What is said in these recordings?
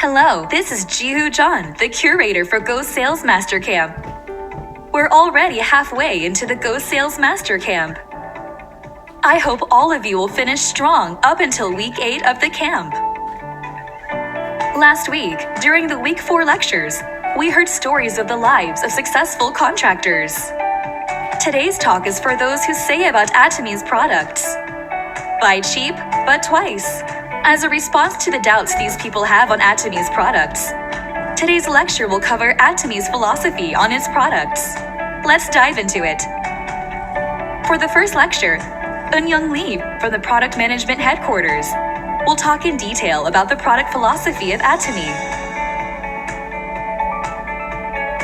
Hello, this is Jihu John, the curator for Go Sales Master Camp. We're already halfway into the Go Sales Master Camp. I hope all of you will finish strong up until week 8 of the camp. Last week, during the week 4 lectures, we heard stories of the lives of successful contractors. Today's talk is for those who say about Atomy's products, buy cheap, but twice. As a response to the doubts these people have on Atomy's products, today's lecture will cover Atomy's philosophy on its products. Let's dive into it. For the first lecture, Eun-Young Lee from the Product Management Headquarters will talk in detail about the product philosophy of Atomy.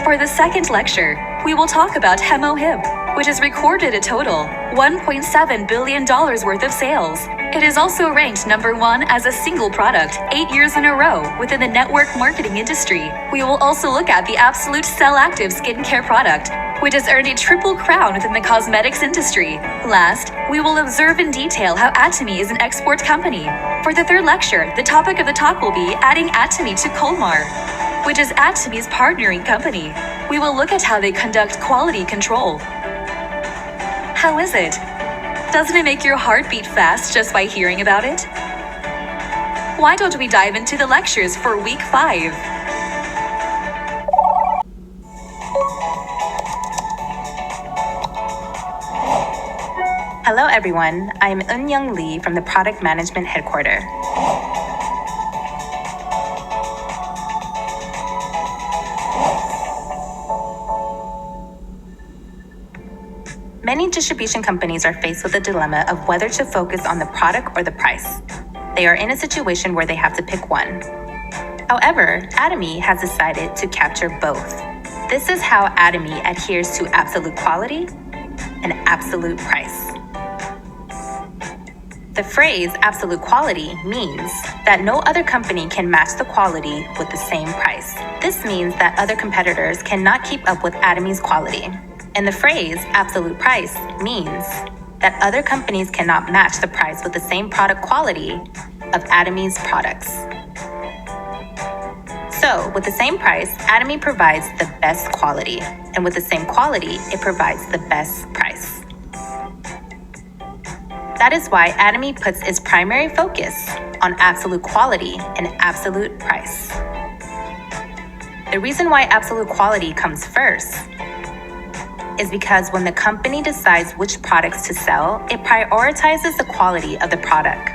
For the second lecture, we will talk about Hemo Him, which has recorded a total $1.7 billion worth of sales. It is also ranked number 1 as a single product 8 years in a row within the network marketing industry. We will also look at the Absolute Cell Active skincare product, which has earned a triple crown within the cosmetics industry. Last, we will observe in detail how Atomy is an export company. For the third lecture, the topic of the talk will be adding Atomy to Colmar, which is Atomy's partnering company. We will look at how they conduct quality control. How is it? Doesn't it make your heart beat fast just by hearing about it? Why don't we dive into the lectures for week 5? Hello everyone, I'm Eun-Young Lee from the Product Management Headquarters. Many distribution companies are faced with the dilemma of whether to focus on the product or the price. They are in a situation where they have to pick one. However, Atomy has decided to capture both. This is how Atomy adheres to absolute quality and absolute price. The phrase absolute quality means that no other company can match the quality with the same price. This means that other competitors cannot keep up with Atomy's quality. And the phrase absolute price means that other companies cannot match the price with the same product quality of Atomy's products. So, with the same price, Atomy provides the best quality, and with the same quality, it provides the best price. That is why Atomy puts its primary focus on absolute quality and absolute price. The reason why absolute quality comes first is because when the company decides which products to sell, it prioritizes the quality of the product.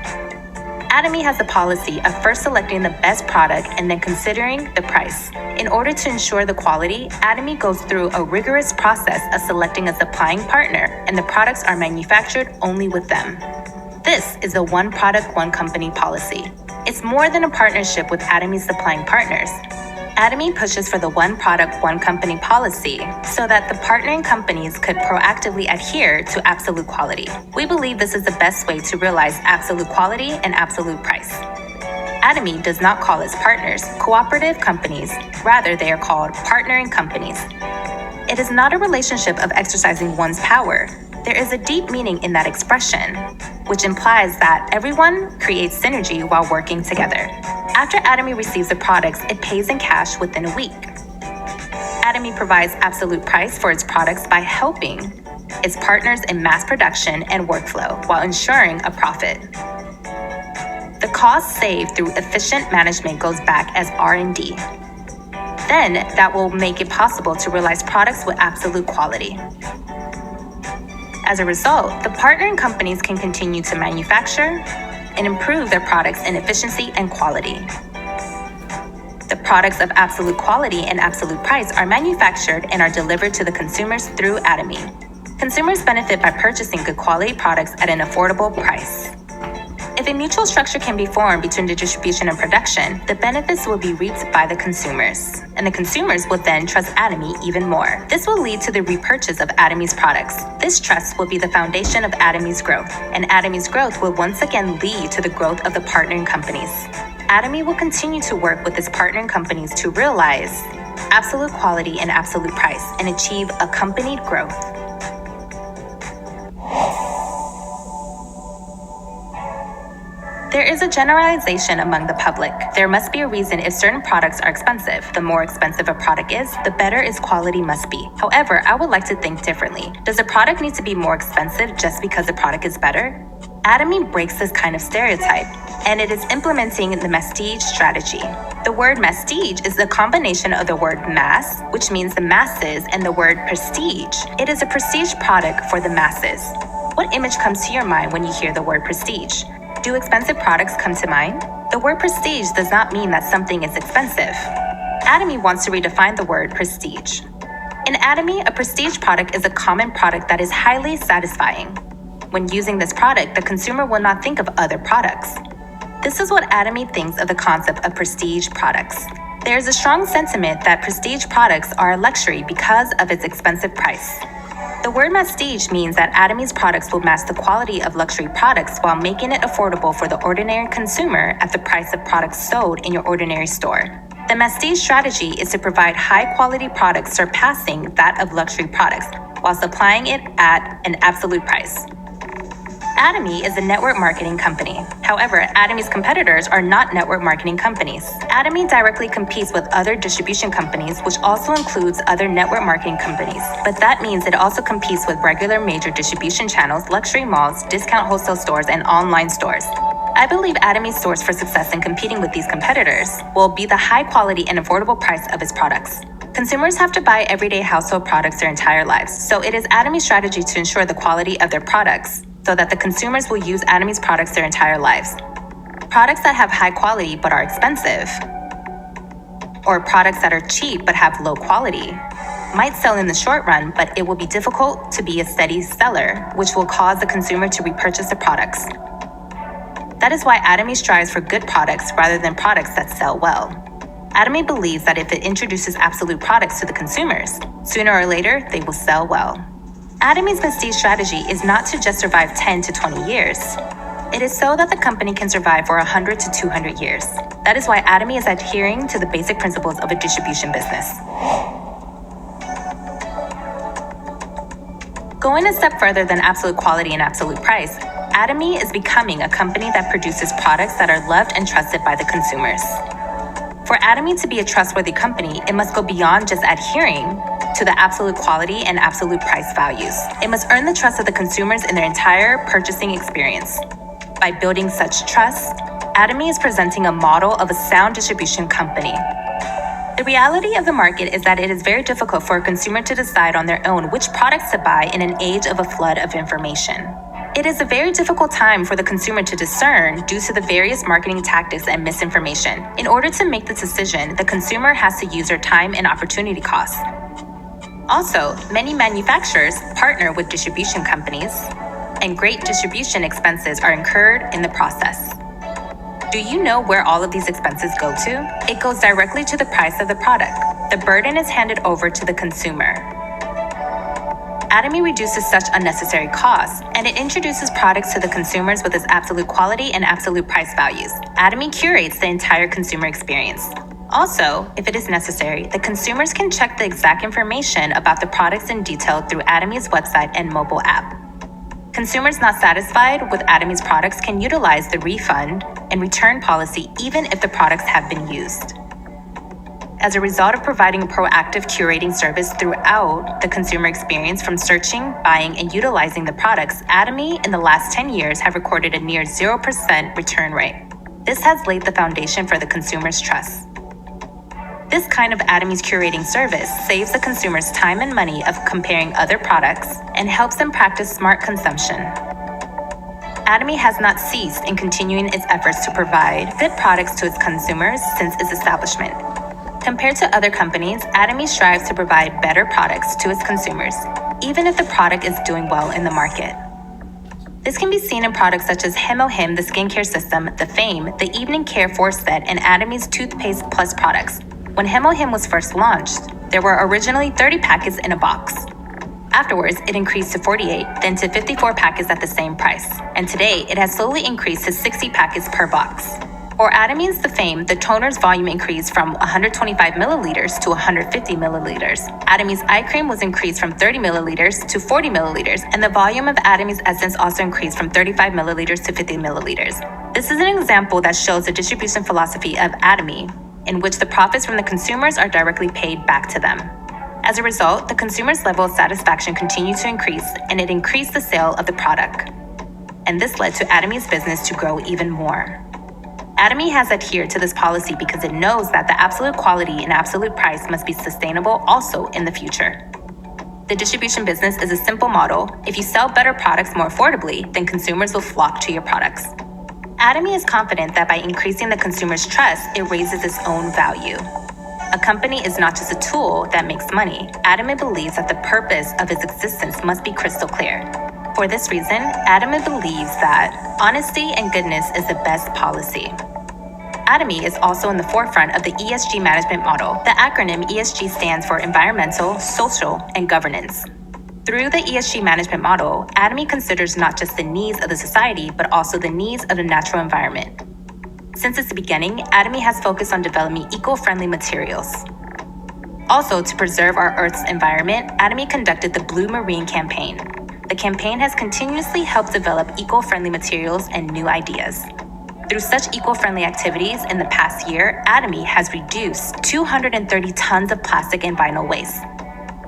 Atomy has a policy of first selecting the best product and then considering the price. In order to ensure the quality, Atomy goes through a rigorous process of selecting a supplying partner, and the products are manufactured only with them. This is a one product, one company policy. It's more than a partnership with Atomy's supplying partners. Atomy pushes for the one product, one company policy so that the partnering companies could proactively adhere to absolute quality. We believe this is the best way to realize absolute quality and absolute price. Atomy does not call its partners cooperative companies, rather they are called partnering companies. It is not a relationship of exercising one's power. There is a deep meaning in that expression, which implies that everyone creates synergy while working together. After Atomy receives the products, it pays in cash within a week. Atomy provides absolute price for its products by helping its partners in mass production and workflow while ensuring a profit. The cost saved through efficient management goes back as R&D. Then that will make it possible to realize products with absolute quality. As a result, the partnering companies can continue to manufacture and improve their products in efficiency and quality. The products of absolute quality and absolute price are manufactured and are delivered to the consumers through Atomy. Consumers benefit by purchasing good quality products at an affordable price. If a mutual structure can be formed between the distribution and production, the benefits will be reaped by the consumers, and the consumers will then trust Atomy even more. This will lead to the repurchase of Atomy's products. This trust will be the foundation of Atomy's growth, and Atomy's growth will once again lead to the growth of the partnering companies. Atomy will continue to work with its partnering companies to realize absolute quality and absolute price and achieve accompanied growth. There is a generalization among the public. There must be a reason if certain products are expensive. The more expensive a product is, the better its quality must be. However, I would like to think differently. Does a product need to be more expensive just because the product is better? Atomy breaks this kind of stereotype, and it is implementing the prestige strategy. The word prestige is the combination of the word mass, which means the masses, and the word prestige. It is a prestige product for the masses. What image comes to your mind when you hear the word prestige? Do expensive products come to mind? The word prestige does not mean that something is expensive. Atomy wants to redefine the word prestige. In Atomy, a prestige product is a common product that is highly satisfying. When using this product, the consumer will not think of other products. This is what Atomy thinks of the concept of prestige products. There is a strong sentiment that prestige products are a luxury because of its expensive price. The word prestige means that Atomy's products will match the quality of luxury products while making it affordable for the ordinary consumer at the price of products sold in your ordinary store. The prestige strategy is to provide high-quality products surpassing that of luxury products while supplying it at an absolute price. Atomy is a network marketing company. However, Atomy's competitors are not network marketing companies. Atomy directly competes with other distribution companies, which also includes other network marketing companies. But that means it also competes with regular major distribution channels, luxury malls, discount wholesale stores, and online stores. I believe Atomy's source for success in competing with these competitors will be the high quality and affordable price of its products. Consumers have to buy everyday household products their entire lives, so it is Atomy's strategy to ensure the quality of their products so that the consumers will use Atomy's products their entire lives. Products that have high quality but are expensive, or products that are cheap but have low quality, might sell in the short run, but it will be difficult to be a steady seller, which will cause the consumer to repurchase the products. That is why Atomy strives for good products rather than products that sell well. Atomy believes that if it introduces absolute products to the consumers, sooner or later, they will sell well. Atomy's prestige strategy is not to just survive 10 to 20 years. It is so that the company can survive for 100 to 200 years. That is why Atomy is adhering to the basic principles of a distribution business. Going a step further than absolute quality and absolute price, Atomy is becoming a company that produces products that are loved and trusted by the consumers. For Atomy to be a trustworthy company, it must go beyond just adhering to the absolute quality and absolute price values. It must earn the trust of the consumers in their entire purchasing experience. By building such trust, Atomy is presenting a model of a sound distribution company. The reality of the market is that it is very difficult for a consumer to decide on their own which products to buy in an age of a flood of information. It is a very difficult time for the consumer to discern due to the various marketing tactics and misinformation. In order to make the decision, the consumer has to use their time and opportunity costs. Also, many manufacturers partner with distribution companies, and great distribution expenses are incurred in the process. Do you know where all of these expenses go to? It goes directly to the price of the product. The burden is handed over to the consumer. Atomy reduces such unnecessary costs, and it introduces products to the consumers with its absolute quality and absolute price values. Atomy curates the entire consumer experience. Also, if it is necessary, the consumers can check the exact information about the products in detail through Atomy's website and mobile app. Consumers not satisfied with Atomy's products can utilize the refund and return policy even if the products have been used. As a result of providing a proactive curating service throughout the consumer experience from searching, buying, and utilizing the products, Atomy in the last 10 years have recorded a near 0% return rate. This has laid the foundation for the consumer's trust. This kind of Atomy's curating service saves the consumers time and money of comparing other products and helps them practice smart consumption. Atomy has not ceased in continuing its efforts to provide good products to its consumers since its establishment. Compared to other companies, Atomy strives to provide better products to its consumers, even if the product is doing well in the market. This can be seen in products such as Him, the skincare system, the Fame, the Evening Care 4 set, and Atomy's Toothpaste Plus products. When Him was first launched, there were originally 30 packets in a box. Afterwards, it increased to 48, then to 54 packets at the same price. And today, it has slowly increased to 60 packets per box. For Atomy's The Fame, the toner's volume increased from 125 milliliters to 150 milliliters. Atomy's eye cream was increased from 30 milliliters to 40 milliliters, and the volume of Atomy's essence also increased from 35 milliliters to 50 milliliters. This is an example that shows the distribution philosophy of Atomy, in which the profits from the consumers are directly paid back to them. As a result, the consumer's level of satisfaction continued to increase, and it increased the sale of the product. And this led to Atomy's business to grow even more. Atomy has adhered to this policy because it knows that the absolute quality and absolute price must be sustainable also in the future. The distribution business is a simple model. If you sell better products more affordably, then consumers will flock to your products. Atomy is confident that by increasing the consumer's trust, it raises its own value. A company is not just a tool that makes money. Atomy believes that the purpose of its existence must be crystal clear. For this reason, Atomy believes that honesty and goodness is the best policy. Atomy is also in the forefront of the ESG management model. The acronym ESG stands for Environmental, Social, and Governance. Through the ESG management model, Atomy considers not just the needs of the society, but also the needs of the natural environment. Since its beginning, Atomy has focused on developing eco-friendly materials. Also, to preserve our Earth's environment, Atomy conducted the Blue Marine campaign. The campaign has continuously helped develop eco-friendly materials and new ideas. Through such eco-friendly activities in the past year, Atomy has reduced 230 tons of plastic and vinyl waste.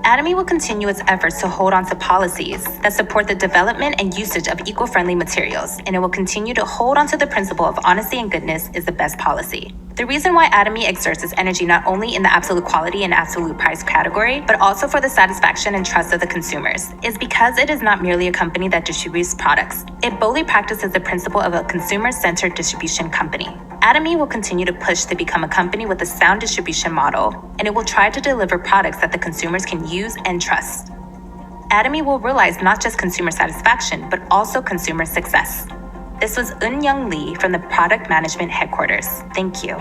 Atomy will continue its efforts to hold on to policies that support the development and usage of eco-friendly materials, and it will continue to hold on to the principle of honesty and goodness is the best policy. The reason why Atomy exerts its energy not only in the absolute quality and absolute price category, but also for the satisfaction and trust of the consumers, is because it is not merely a company that distributes products. It boldly practices the principle of a consumer-centered distribution company. Atomy will continue to push to become a company with a sound distribution model, and it will try to deliver products that the consumers can use and trust. Atomy will realize not just consumer satisfaction, but also consumer success. This was Eun-Young Lee from the Product Management Headquarters. Thank you.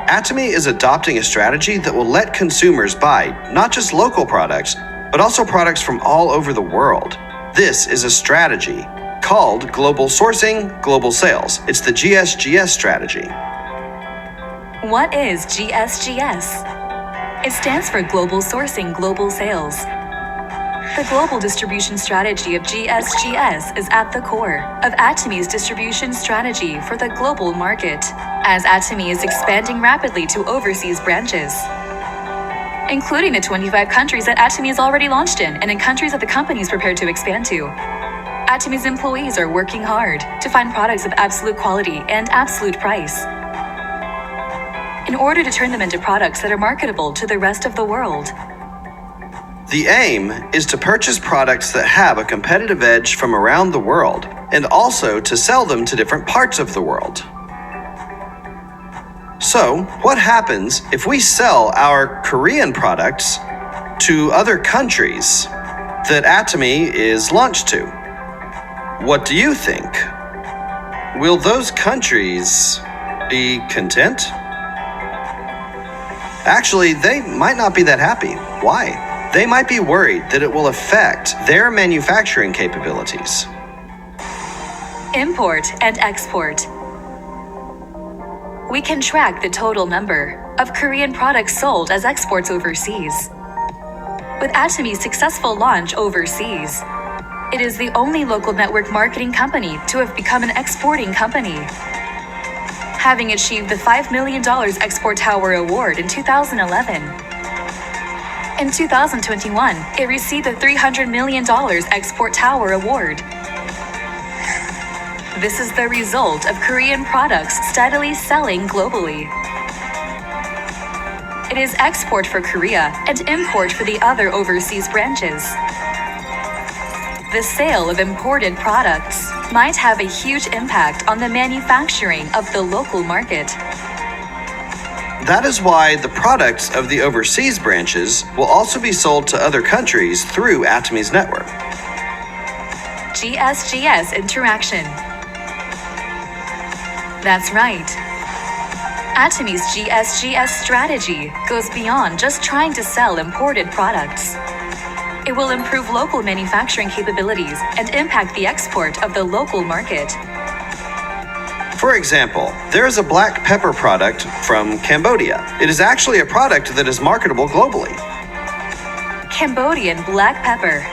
Atomy is adopting a strategy that will let consumers buy not just local products, but also products from all over the world. This is a strategy called Global Sourcing, Global Sales. It's the GSGS strategy. What is GSGS? It stands for Global Sourcing, Global Sales. The global distribution strategy of GSGS is at the core of Atomy's distribution strategy for the global market, as Atomy is expanding rapidly to overseas branches, including the 25 countries that Atomy is already launched in and in countries that the company is prepared to expand to. Atomy's employees are working hard to find products of absolute quality and absolute price, in order to turn them into products that are marketable to the rest of the world. The aim is to purchase products that have a competitive edge from around the world, and also to sell them to different parts of the world. So, what happens if we sell our Korean products to other countries that Atomy is launched to? What do you think? Will those countries be content? Actually, they might not be that happy. Why? They might be worried that it will affect their manufacturing capabilities. Import and export. We can track the total number of Korean products sold as exports overseas. With Atomy's successful launch overseas, it is the only local network marketing company to have become an exporting company, having achieved the $5 million Export Tower Award in 2011. In 2021, it received the $300 million Export Tower Award. This is the result of Korean products steadily selling globally. It is export for Korea and import for the other overseas branches. The sale of imported products might have a huge impact on the manufacturing of the local market. That is why the products of the overseas branches will also be sold to other countries through Atomy's network. GSGS interaction. That's right. Atomy's GSGS strategy goes beyond just trying to sell imported products. It will improve local manufacturing capabilities and impact the export of the local market. For example, there is a black pepper product from Cambodia. It is actually a product that is marketable globally. Cambodian black pepper.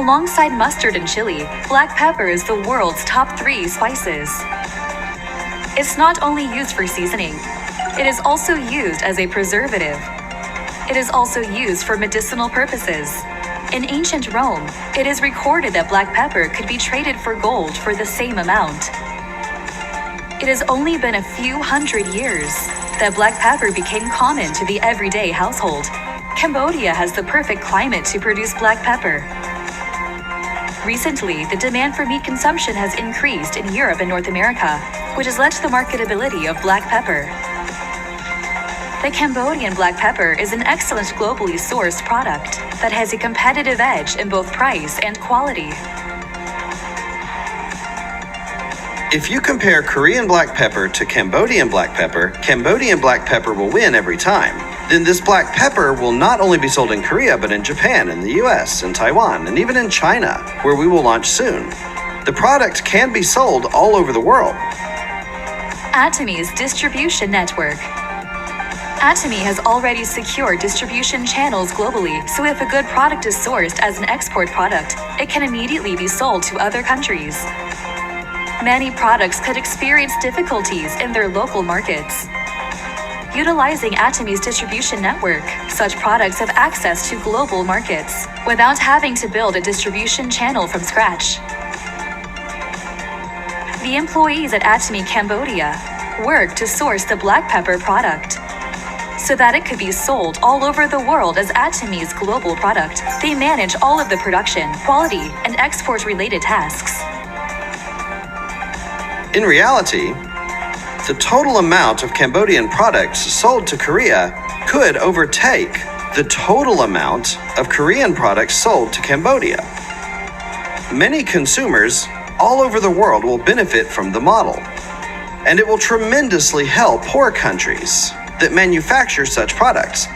Alongside mustard and chili, black pepper is the world's top 3 spices. It's not only used for seasoning, it is also used as a preservative. It is also used for medicinal purposes. In ancient Rome, it is recorded that black pepper could be traded for gold for the same amount. It has only been a few hundred years that black pepper became common to the everyday household. Cambodia has the perfect climate to produce black pepper. Recently, the demand for meat consumption has increased in Europe and North America, which has led to the marketability of black pepper. The Cambodian black pepper is an excellent globally sourced product that has a competitive edge in both price and quality. If you compare Korean black pepper to Cambodian black pepper will win every time. Then this black pepper will not only be sold in Korea, but in Japan, in the US, in Taiwan, and even in China, where we will launch soon. The product can be sold all over the world. Atomy's distribution network. Atomy has already secured distribution channels globally, so if a good product is sourced as an export product, it can immediately be sold to other countries. Many products could experience difficulties in their local markets. Utilizing Atomy's distribution network, such products have access to global markets without having to build a distribution channel from scratch. The employees at Atomy Cambodia work to source the black pepper product so that it could be sold all over the world as Atomy's global product. They manage all of the production, quality, and export-related tasks. In reality, the total amount of Cambodian products sold to Korea could overtake the total amount of Korean products sold to Cambodia. Many consumers all over the world will benefit from the model, and it will tremendously help poor countries that manufacture such products.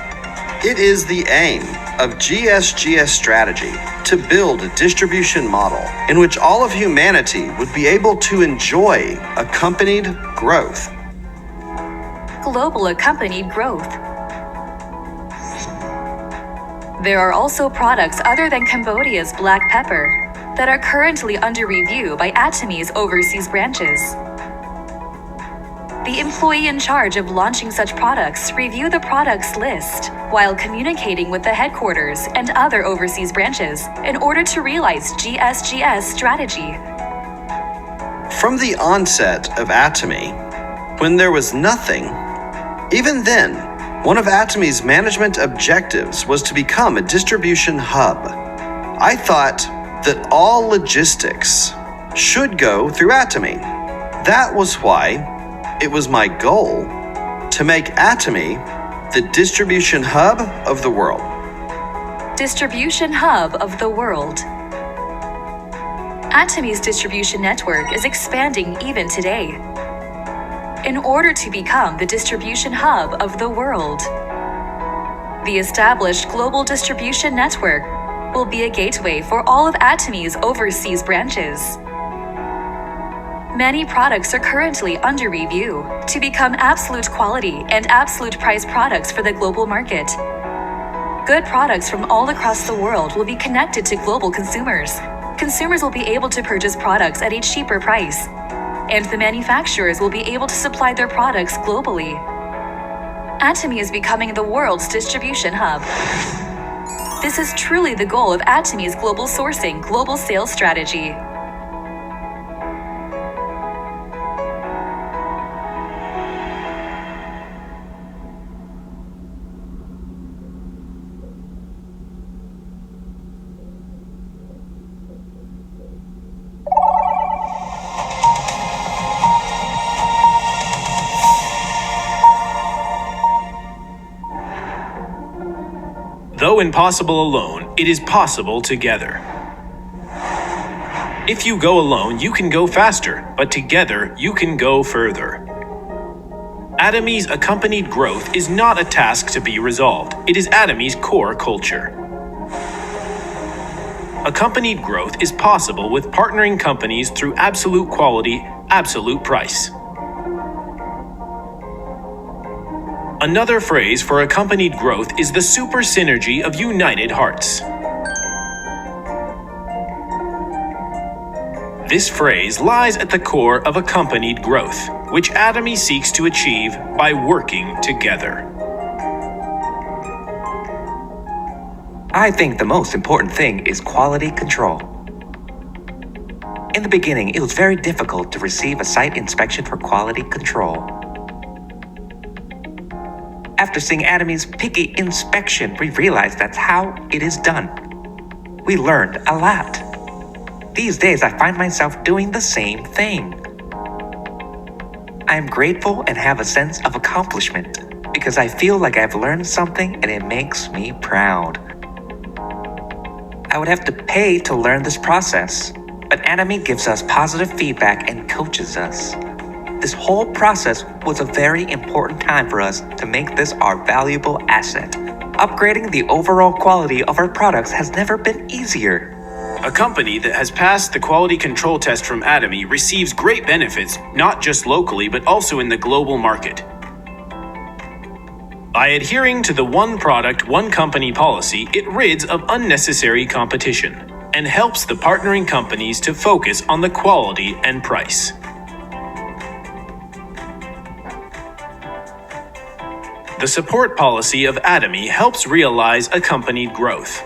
It is the aim of GSGS strategy to build a distribution model in which all of humanity would be able to enjoy accompanied growth. Global accompanied growth. There are also products other than Cambodia's black pepper that are currently under review by Atomy's overseas branches. The employee in charge of launching such products review the products list while communicating with the headquarters and other overseas branches in order to realize GSGS strategy. From the onset of Atomy, when there was nothing, even then, one of Atomy's management objectives was to become a distribution hub. I thought that all logistics should go through Atomy. That was why it was my goal to make Atomy the distribution hub of the world. Distribution hub of the world. Atomy's distribution network is expanding even today. In order to become the distribution hub of the world, the established global distribution network will be a gateway for all of Atomy's overseas branches. Many products are currently under review to become absolute quality and absolute price products for the global market. Good products from all across the world will be connected to global consumers. Consumers will be able to purchase products at a cheaper price, and the manufacturers will be able to supply their products globally. Atomy is becoming the world's distribution hub. This is truly the goal of Atomy's global sourcing, global sales strategy. Though impossible alone, it is possible together. If you go alone, you can go faster, but together, you can go further. Atomy's accompanied growth is not a task to be resolved. It is Atomy's core culture. Accompanied growth is possible with partnering companies through absolute quality, absolute price. Another phrase for accompanied growth is the super synergy of united hearts. This phrase lies at the core of accompanied growth, which Atomy seeks to achieve by working together. I think the most important thing is quality control. In the beginning, it was very difficult to receive a site inspection for quality control. After seeing Atomy's picky inspection, we realized that's how it is done. We learned a lot. These days, I find myself doing the same thing. I am grateful and have a sense of accomplishment because I feel like I've learned something and it makes me proud. I would have to pay to learn this process, but Atomy gives us positive feedback and coaches us. This whole process was a very important time for us to make this our valuable asset. Upgrading the overall quality of our products has never been easier. A company that has passed the quality control test from Atomy receives great benefits, not just locally, but also in the global market. By adhering to the one product, one company policy, it rids of unnecessary competition and helps the partnering companies to focus on the quality and price. The support policy of Atomy helps realize accompanied growth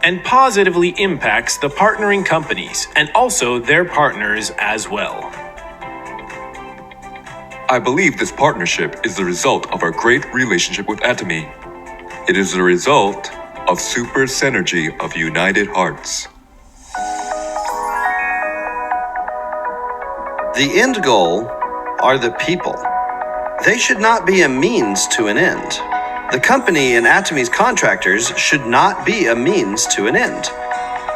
and positively impacts the partnering companies and also their partners as well. I believe this partnership is the result of our great relationship with Atomy. It is the result of super synergy of united hearts. The end goal are the people. They should not be a means to an end. The company and Atomy's contractors should not be a means to an end.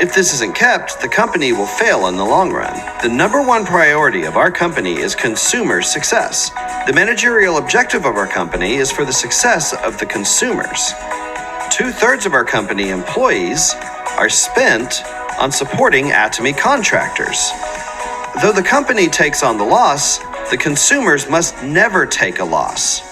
If this isn't kept, the company will fail in the long run. The number one priority of our company is consumer success. The managerial objective of our company is for the success of the consumers. 2/3 of our company employees are spent on supporting Atomy contractors. Though the company takes on the loss, the consumers must never take a loss.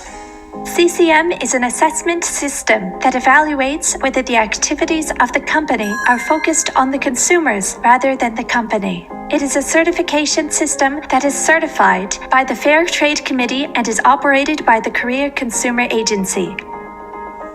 CCM is an assessment system that evaluates whether the activities of the company are focused on the consumers rather than the company. It is a certification system that is certified by the Fair Trade Committee and is operated by the Korea Consumer Agency.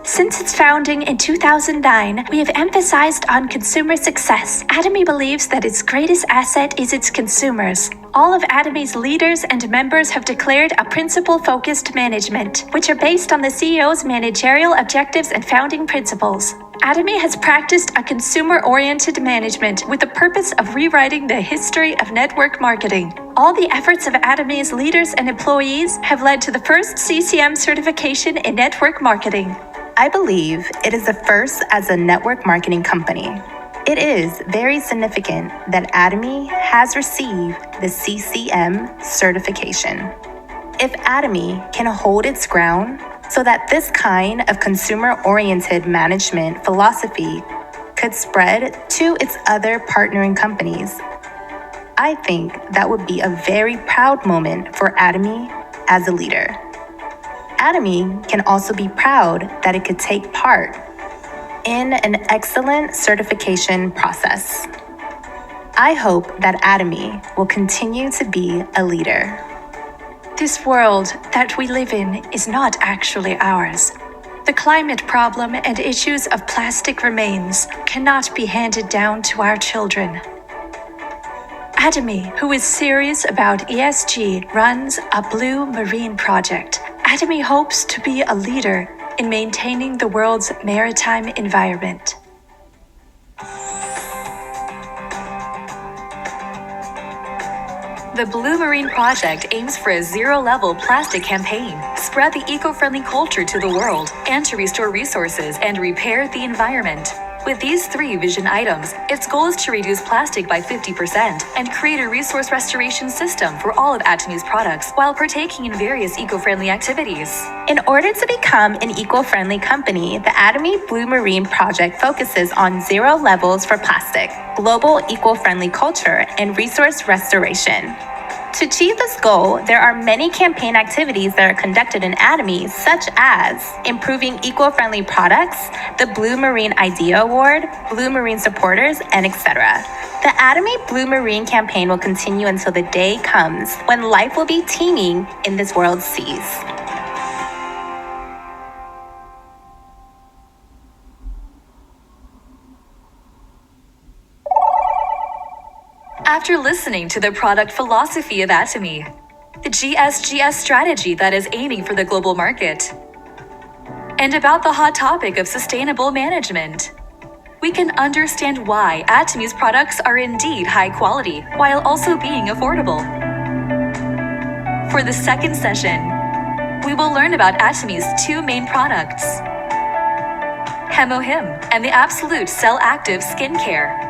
Since its founding in 2009, we have emphasized on consumer success. Atomy believes that its greatest asset is its consumers. All of Atomy's leaders and members have declared a principle-focused management, which are based on the CEO's managerial objectives and founding principles. Atomy has practiced a consumer-oriented management with the purpose of rewriting the history of network marketing. All the efforts of Atomy's leaders and employees have led to the first CCM certification in network marketing. I believe it is the first as a network marketing company. It is very significant that Atomy has received the CCM certification. If Atomy can hold its ground so that this kind of consumer-oriented management philosophy could spread to its other partnering companies, I think that would be a very proud moment for Atomy as a leader. Atomy can also be proud that it could take part in an excellent certification process. I hope that Atomy will continue to be a leader. This world that we live in is not actually ours. The climate problem and issues of plastic remains cannot be handed down to our children. Atomy, who is serious about ESG, runs a Blue Marine project. Atomy hopes to be a leader in maintaining the world's maritime environment. The Blue Marine Project aims for a zero-level plastic campaign, spread the eco-friendly culture to the world, and to restore resources and repair the environment. With these 3 vision items, its goal is to reduce plastic by 50% and create a resource restoration system for all of Atomy's products while partaking in various eco-friendly activities. In order to become an eco-friendly company, the Atomy Blue Marine project focuses on 0 levels for plastic, global eco-friendly culture, and resource restoration. To achieve this goal, there are many campaign activities that are conducted in Atomy, such as improving eco-friendly products, the Blue Marine Idea Award, Blue Marine supporters, and etc. The Atomy Blue Marine campaign will continue until the day comes when life will be teeming in this world's seas. After listening to the product philosophy of Atomy, the GSGS strategy that is aiming for the global market, and about the hot topic of sustainable management, we can understand why Atomy's products are indeed high quality while also being affordable. For the second session, we will learn about Atomy's 2 main products, HemoHim and the Absolute Cell Active Skincare.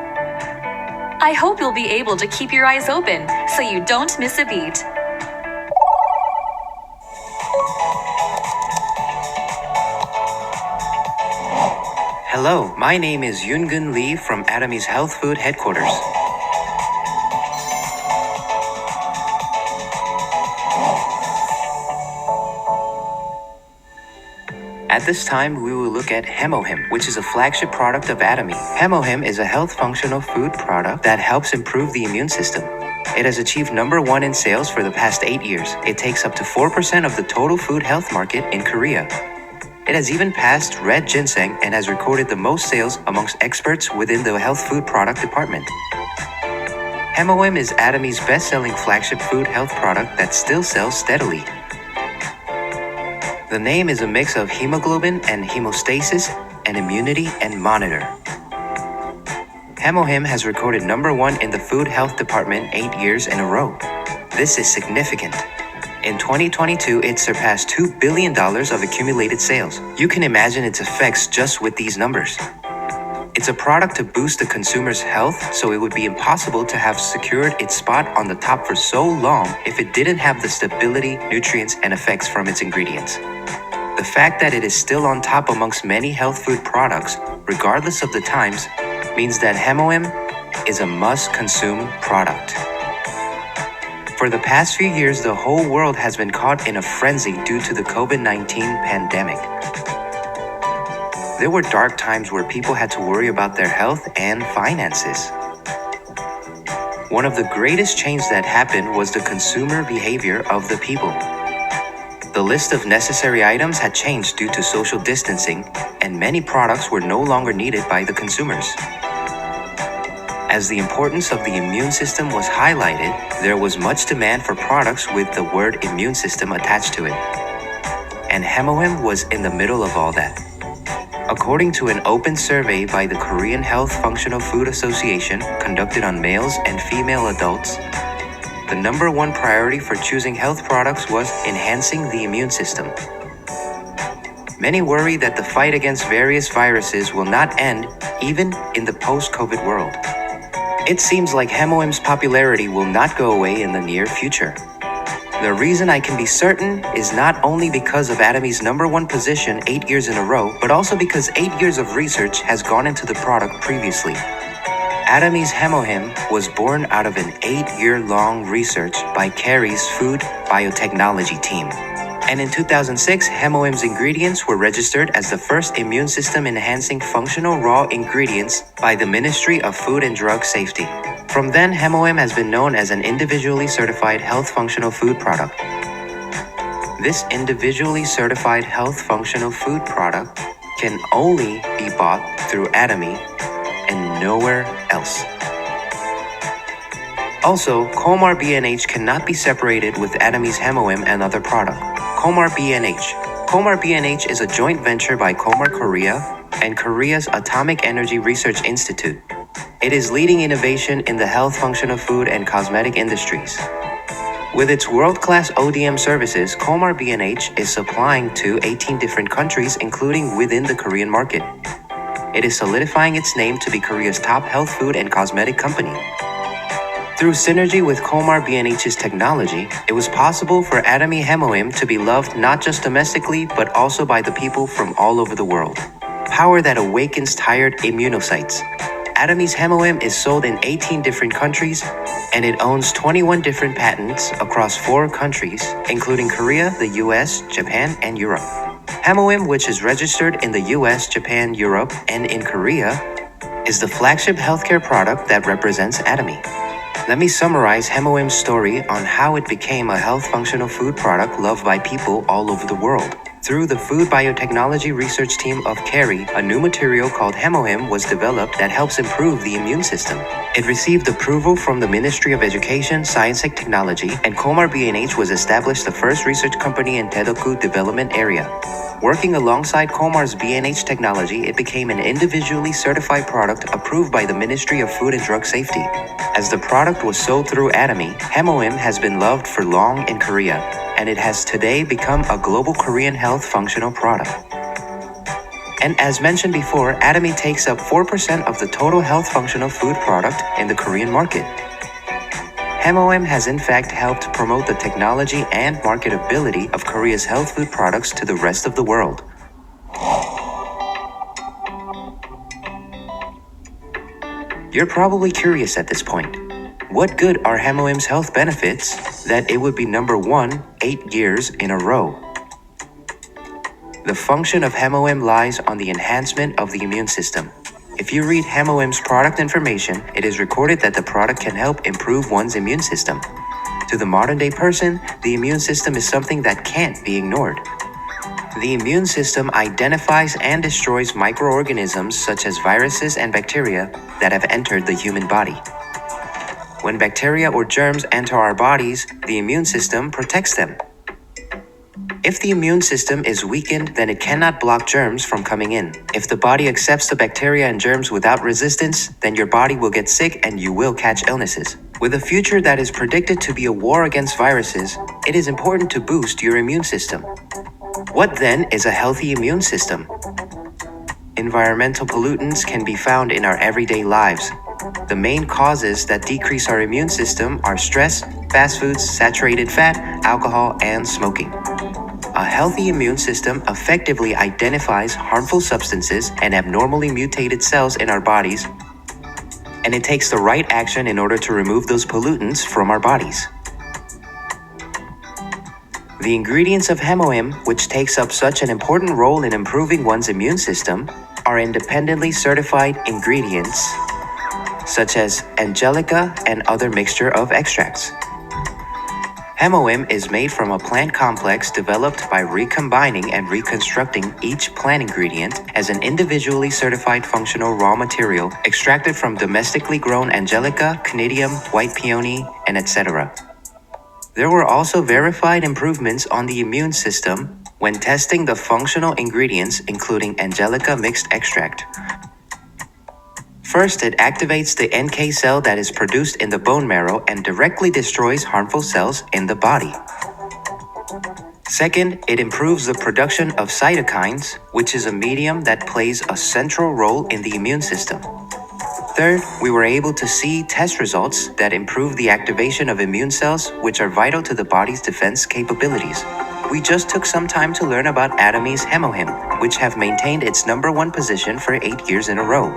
I hope you'll be able to keep your eyes open so you don't miss a beat. Hello, my name is Yoongun Lee from Atomy's Health Food Headquarters. At this time, we will look at HemoHim, which is a flagship product of Atomy. HemoHim is a health functional food product that helps improve the immune system. It has achieved #1 in sales for the past 8 years. It takes up to 4% of the total food health market in Korea. It has even passed red ginseng and has recorded the most sales amongst experts within the health food product department. HemoHim is Atomy's best-selling flagship food health product that still sells steadily. The name is a mix of hemoglobin and hemostasis and immunity and monitor. HemoHim has recorded #1 in the food health department 8 years in a row. This is significant. In 2022, it surpassed $2 billion of accumulated sales. You can imagine its effects just with these numbers. It's a product to boost the consumer's health, so it would be impossible to have secured its spot on the top for so long if it didn't have the stability, nutrients, and effects from its ingredients. The fact that it is still on top amongst many health food products, regardless of the times, means that HemoHim is a must-consume product. For the past few years, the whole world has been caught in a frenzy due to the COVID-19 pandemic. There were dark times where people had to worry about their health and finances. One of the greatest changes that happened was the consumer behavior of the people. The list of necessary items had changed due to social distancing, and many products were no longer needed by the consumers. As the importance of the immune system was highlighted, there was much demand for products with the word immune system attached to it. And HemoHim was in the middle of all that. According to an open survey by the Korean Health Functional Food Association conducted on males and female adults, the #1 priority for choosing health products was enhancing the immune system. Many worry that the fight against various viruses will not end even in the post-COVID world. It seems like HemoHim's popularity will not go away in the near future. The reason I can be certain is not only because of Atomy's #1 position 8 years in a row, but also because 8 years of research has gone into the product previously. Atomy's HemoHim was born out of an 8-year-long research by Kerry's Food Biotechnology team. And in 2006, HemoHim's ingredients were registered as the first immune system enhancing functional raw ingredients by the Ministry of Food and Drug Safety. From then, HemoHim has been known as an individually certified health functional food product. This individually certified health functional food product can only be bought through Atomy and nowhere else. Also, Comar BNH cannot be separated with Atomy's HemoHim and other product. Comar BNH. Comar BNH is a joint venture by Comar Korea and Korea's Atomic Energy Research Institute. It is leading innovation in the health functional food and cosmetic industries. With its world-class ODM services, Comar BNH is supplying to 18 different countries, including within the Korean market. it is solidifying its name to be Korea's top health food and cosmetic company. Through synergy with Komar B&H's technology, it was possible for Atomy Hemohim to be loved not just domestically, but also by the people from all over the world. Power that awakens tired immunocytes. Atomy's Hemohim is sold in 18 different countries, and it owns 21 different patents across 4 countries, including Korea, the US, Japan, and Europe. Hemohim, which is registered in the US, Japan, Europe, and in Korea, is the flagship healthcare product that represents Atomy. Let me summarize Hemohim's story on how it became a health functional food product loved by people all over the world. Through the food biotechnology research team of Kerry, a new material called Hemohim was developed that helps improve the immune system. It received approval from the Ministry of Education, Science and Technology, and Komar B&H was established the first research company in Daedeok development area. Working alongside Komar's B&H technology, it became an individually certified product approved by the Ministry of Food and Drug Safety. As the product was sold through Atomy, Hemohim has been loved for long in Korea, and it has today become a global Korean health functional product. And as mentioned before, Atomy takes up 4% of the total health functional food product in the Korean market. Hemohim has in fact helped promote the technology and marketability of Korea's health food products to the rest of the world. You're probably curious at this point. What good are Hemohim's health benefits that it would be number 1 8 years in a row? The function of Hemohim lies on the enhancement of the immune system. If you read Hemohim's product information, it is recorded that the product can help improve one's immune system. To the modern-day person, the immune system is something that can't be ignored. The immune system identifies and destroys microorganisms such as viruses and bacteria that have entered the human body. When bacteria or germs enter our bodies, the immune system protects them. If the immune system is weakened, then it cannot block germs from coming in. If the body accepts the bacteria and germs without resistance, then your body will get sick and you will catch illnesses. With a future that is predicted to be a war against viruses, it is important to boost your immune system. What then is a healthy immune system? Environmental pollutants can be found in our everyday lives. The main causes that decrease our immune system are stress, fast foods, saturated fat, alcohol, and smoking. A healthy immune system effectively identifies harmful substances and abnormally mutated cells in our bodies, and it takes the right action in order to remove those pollutants from our bodies. The ingredients of Hemohim, which takes up such an important role in improving one's immune system, are independently certified ingredients such as Angelica and other mixture of extracts. Hemohim is made from a plant complex developed by recombining and reconstructing each plant ingredient as an individually certified functional raw material extracted from domestically grown Angelica, Conidium, white peony, and etc. There were also verified improvements on the immune system when testing the functional ingredients, including Angelica mixed extract. First, it activates the NK cell that is produced in the bone marrow and directly destroys harmful cells in the body. Second, it improves the production of cytokines, which is a medium that plays a central role in the immune system. Third, we were able to see test results that improve the activation of immune cells, which are vital to the body's defense capabilities. We just took some time to learn about Atomy's Hemohim, which have maintained its number 1 position for 8 years in a row.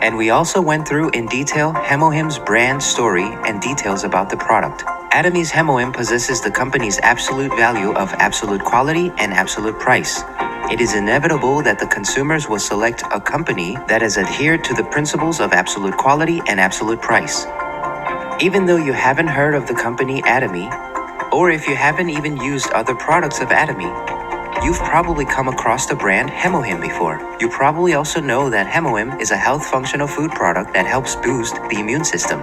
And we also went through in detail Hemohim's brand story and details about the product. Atomy's Hemohim possesses the company's absolute value of absolute quality and absolute price. It is inevitable that the consumers will select a company that has adhered to the principles of absolute quality and absolute price. Even though you haven't heard of the company Atomy, or if you haven't even used other products of Atomy, you've probably come across the brand Hemohim before. You probably also know that Hemohim is a health functional food product that helps boost the immune system.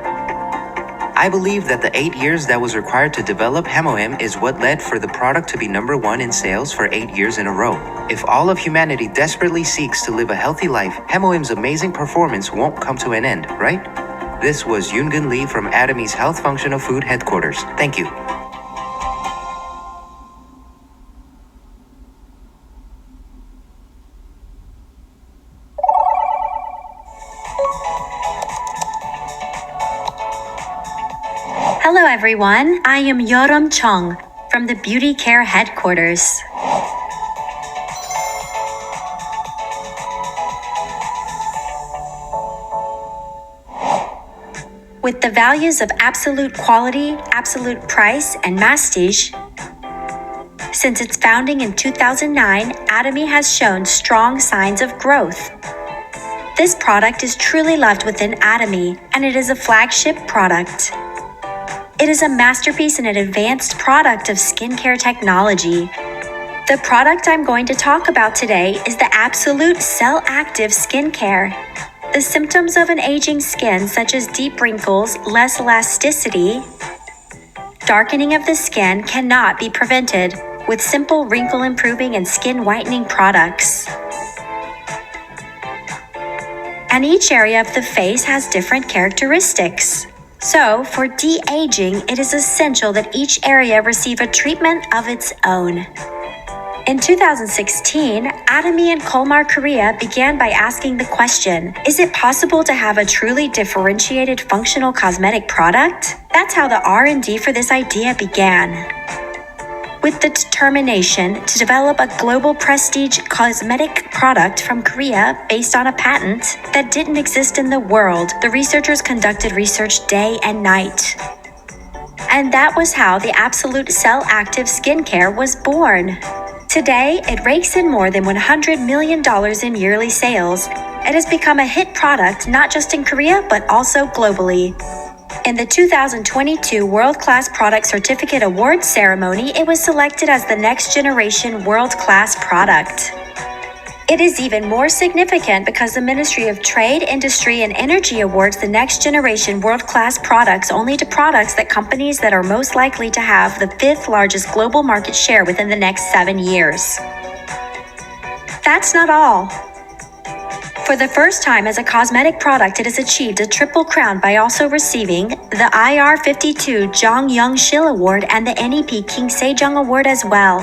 I believe that the 8 years that was required to develop Hemohim is what led for the product to be number 1 in sales for 8 years in a row. If all of humanity desperately seeks to live a healthy life, Hemohim's amazing performance won't come to an end, right? This was Yoongun Lee from Atomy's Health Functional Food Headquarters. Thank you. Hello everyone, I am Yoram Chung from the Beauty Care Headquarters. With the values of absolute quality, absolute price, and masstige, since its founding in 2009, Atomy has shown strong signs of growth. This product is truly loved within Atomy, and it is a flagship product. It is a masterpiece and an advanced product of skincare technology. The product I'm going to talk about today is the Absolute Cell Active Skincare. The symptoms of an aging skin, such as deep wrinkles, less elasticity, darkening of the skin, cannot be prevented with simple wrinkle improving and skin whitening products. And each area of the face has different characteristics. So, for de-aging, it is essential that each area receive a treatment of its own. In 2016, Atomy and Kolmar, Korea began by asking the question, is it possible to have a truly differentiated functional cosmetic product? That's how the R&D for this idea began. With the determination to develop a global prestige cosmetic product from Korea based on a patent that didn't exist in the world, the researchers conducted research day and night. And that was how the Absolute Cell Active Skincare was born. Today, it rakes in more than $100 million in yearly sales. It has become a hit product not just in Korea, but also globally. In the 2022 World Class Product Certificate Awards ceremony, it was selected as the next generation World Class product. It is even more significant because the Ministry of Trade, Industry, and Energy awards the next generation world-class products only to products that companies that are most likely to have the 5th largest global market share within the next 7 years. That's not all. For the first time as a cosmetic product, it has achieved a triple crown by also receiving the IR52 Jong Young-shil Award and the NEP King Sejong Award as well.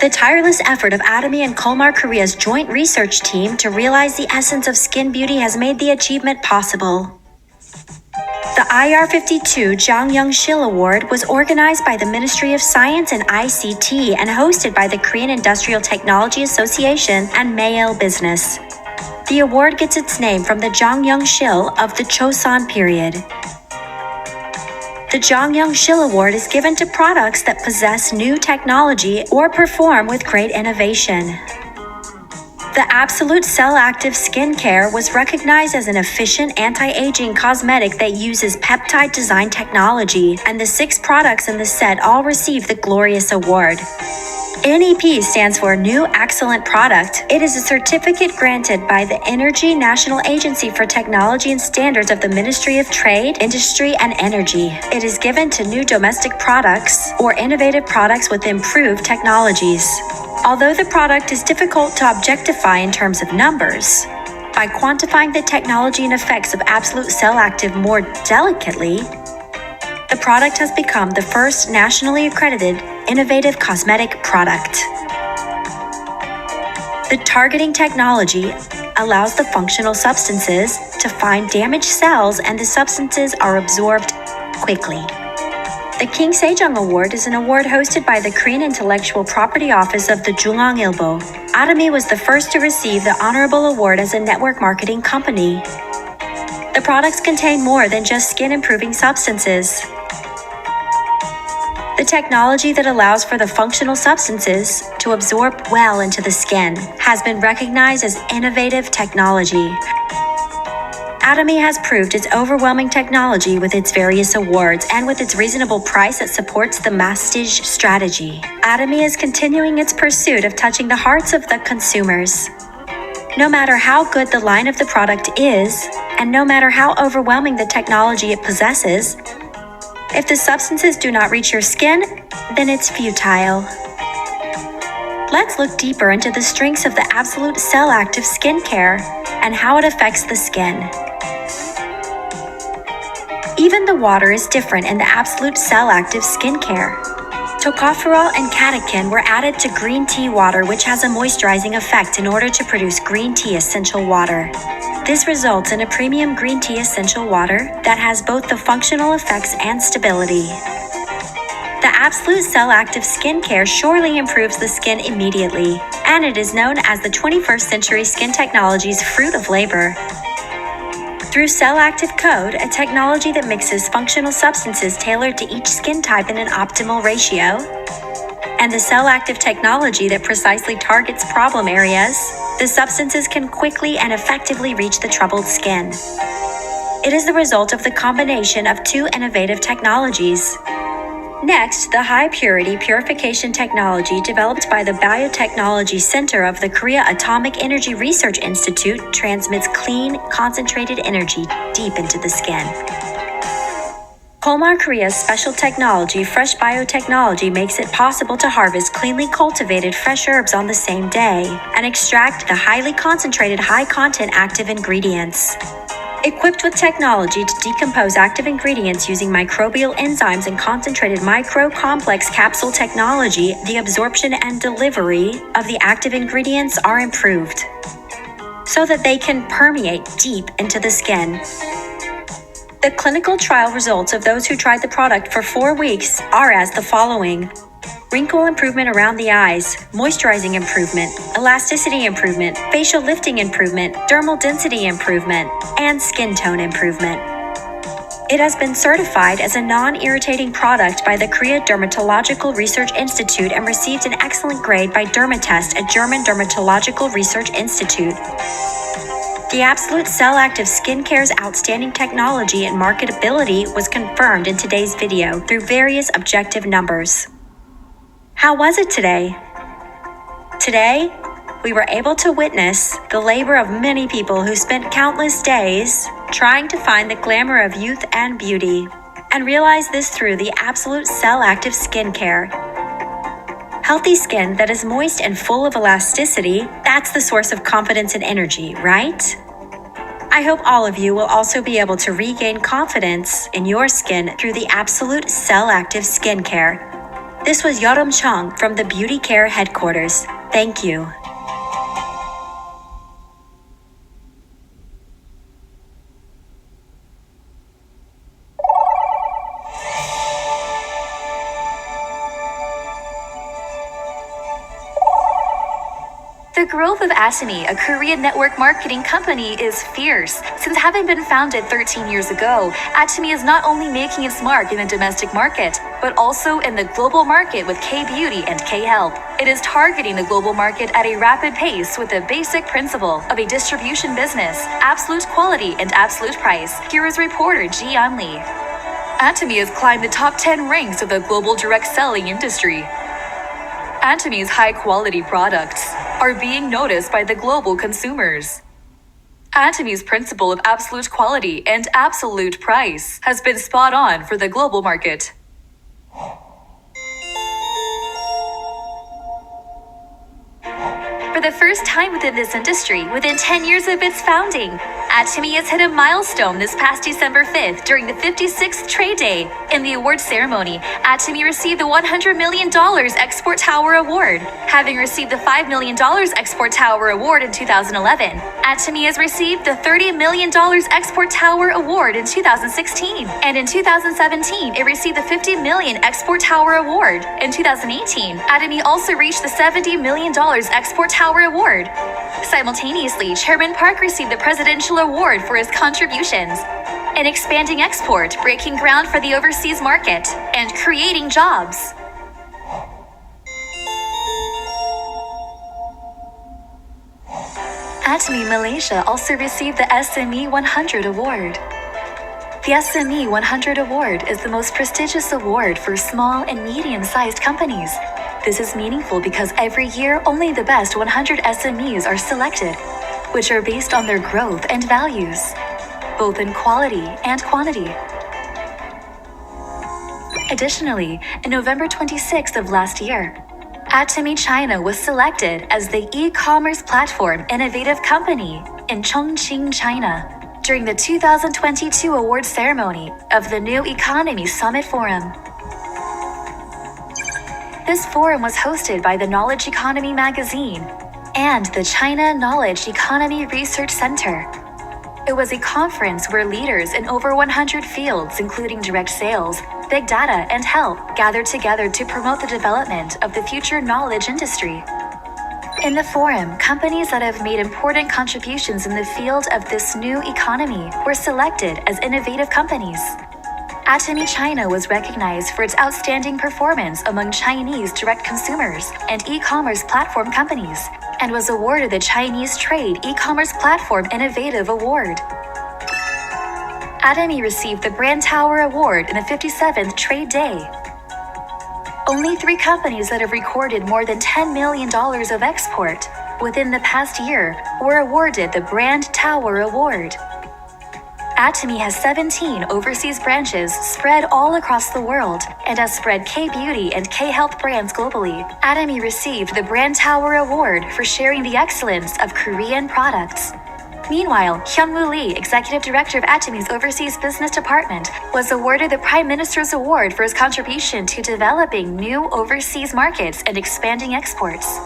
The tireless effort of Atomy and Kolmar, Korea's joint research team to realize the essence of skin beauty has made the achievement possible. The IR52 Jang Young-shil Award was organized by the Ministry of Science and ICT and hosted by the Korean Industrial Technology Association and Mail Business. The award gets its name from the Jang Young-shil of the Choson period. The Jang Young-shil Award is given to products that possess new technology or perform with great innovation. The Absolute Cell Active Skincare was recognized as an efficient anti-aging cosmetic that uses peptide design technology, and the 6 products in the set all received the glorious award. NEP stands for New Excellent Product. It is a certificate granted by the Energy National Agency for Technology and Standards of the Ministry of Trade, Industry, and Energy. It is given to new domestic products or innovative products with improved technologies. Although the product is difficult to objectify in terms of numbers, by quantifying the technology and effects of Absolute Cell Active more delicately, the product has become the first nationally accredited innovative cosmetic product. The targeting technology allows the functional substances to find damaged cells, and the substances are absorbed quickly. The King Sejong Award is an award hosted by the Korean Intellectual Property Office of the Jungangilbo. Atomy was the first to receive the honorable award as a network marketing company. The products contain more than just skin-improving substances. The technology that allows for the functional substances to absorb well into the skin has been recognized as innovative technology. Atomy has proved its overwhelming technology with its various awards and with its reasonable price that supports the masstige strategy. Atomy is continuing its pursuit of touching the hearts of the consumers. No matter how good the line of the product is, and no matter how overwhelming the technology it possesses, if the substances do not reach your skin, then it's futile. Let's look deeper into the strengths of the Absolute Cell Active Skincare and how it affects the skin. Even the water is different in the Absolute Cell Active Skincare. Tocopherol and catechin were added to green tea water, which has a moisturizing effect in order to produce green tea essential water. This results in a premium green tea essential water that has both the functional effects and stability. The Absolute Cell Active skincare surely improves the skin immediately, and it is known as the 21st century skin technology's fruit of labor. Through Cell Active Code, a technology that mixes functional substances tailored to each skin type in an optimal ratio, and the Cell Active technology that precisely targets problem areas, the substances can quickly and effectively reach the troubled skin. It is the result of the combination of two innovative technologies. Next, the high-purity purification technology developed by the Biotechnology Center of the Korea Atomic Energy Research Institute transmits clean, concentrated energy deep into the skin. Kolmar Korea's special technology, Fresh Biotechnology, makes it possible to harvest cleanly cultivated fresh herbs on the same day and extract the highly concentrated, high-content active ingredients. Equipped with technology to decompose active ingredients using microbial enzymes and concentrated micro-complex capsule technology, the absorption and delivery of the active ingredients are improved so that they can permeate deep into the skin. The clinical trial results of those who tried the product for 4 weeks are as the following: wrinkle improvement around the eyes, moisturizing improvement, elasticity improvement, facial lifting improvement, dermal density improvement, and skin tone improvement. It has been certified as a non-irritating product by the Korea Dermatological Research Institute and received an excellent grade by Dermatest, a German dermatological research institute. The Absolute Cell Active Skincare's outstanding technology and marketability was confirmed in today's video through various objective numbers. How was it today? Today, we were able to witness the labor of many people who spent countless days trying to find the glamour of youth and beauty, and realize this through the Absolute Cell Active Skincare. Healthy skin that is moist and full of elasticity, that's the source of confidence and energy, right? I hope all of you will also be able to regain confidence in your skin through the Absolute Cell Active Skincare. This was Yeoram Chung from the Beauty Care Headquarters. Thank you. The growth of Atomy, a Korean network marketing company, is fierce. Since having been founded 13 years ago, Atomy is not only making its mark in the domestic market, but also in the global market with K-Beauty and K-Health. It is targeting the global market at a rapid pace with the basic principle of a distribution business, absolute quality and absolute price. Here is reporter Ji-Yeon Lee. Atomy has climbed the top 10 ranks of the global direct selling industry. Atomy's high-quality products are being noticed by the global consumers. Atomy's principle of absolute quality and absolute price has been spot on for the global market. For the first time within this industry, within 10 years of its founding, Atomy has hit a milestone this past December 5th during the 56th Trade Day. In the award ceremony, Atomy received the $100 million Export Tower Award. Having received the $5 million Export Tower Award in 2011, Atomy has received the $30 million Export Tower Award in 2016. And in 2017, it received the $50 million Export Tower Award. In 2018, Atomy also reached the $70 million Export Tower Award. Simultaneously, Chairman Park received the Presidential Award for his contributions in expanding export, breaking ground for the overseas market, and creating jobs. Atomy Malaysia also received the SME 100 Award. The SME 100 Award is the most prestigious award for small and medium-sized companies. This is meaningful because every year only the best 100 SMEs are selected, which are based on their growth and values, both in quality and quantity. Additionally, in November 26th of last year, Atomy China was selected as the e-commerce platform innovative company in Chongqing, China, during the 2022 award ceremony of the New Economy Summit Forum. This forum was hosted by the Knowledge Economy magazine and the China Knowledge Economy Research Center. It was a conference where leaders in over 100 fields, including direct sales, big data, and health, gathered together to promote the development of the future knowledge industry. In the forum, companies that have made important contributions in the field of this new economy were selected as innovative companies. Atomy China was recognized for its outstanding performance among Chinese direct consumers and e-commerce platform companies, and was awarded the Chinese Trade E-commerce Platform Innovative Award. Atomy received the Brand Tower Award in the 57th Trade Day. Only 3 companies that have recorded more than $10 million of export within the past year were awarded the Brand Tower Award. Atomy has 17 overseas branches spread all across the world and has spread K-Beauty and K-Health brands globally. Atomy received the Brand Tower Award for sharing the excellence of Korean products. Meanwhile, Hyunwoo Lee, Executive Director of Atomy's Overseas Business Department, was awarded the Prime Minister's Award for his contribution to developing new overseas markets and expanding exports.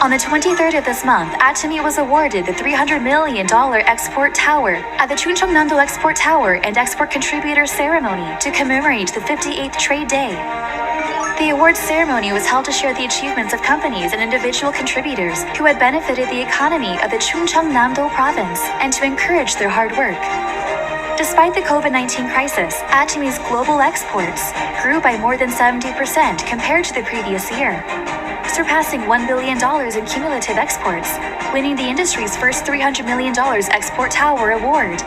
On the 23rd of this month, Atomy was awarded the $300 million Export Tower at the Chuncheongnam-do Export Tower and Export Contributor Ceremony to commemorate the 58th Trade Day. The awards ceremony was held to share the achievements of companies and individual contributors who had benefited the economy of the Chuncheongnam-do province and to encourage their hard work. Despite the COVID-19 crisis, Atomy's global exports grew by more than 70% compared to the previous year, surpassing $1 billion in cumulative exports, winning the industry's first $300 million Export Tower Award.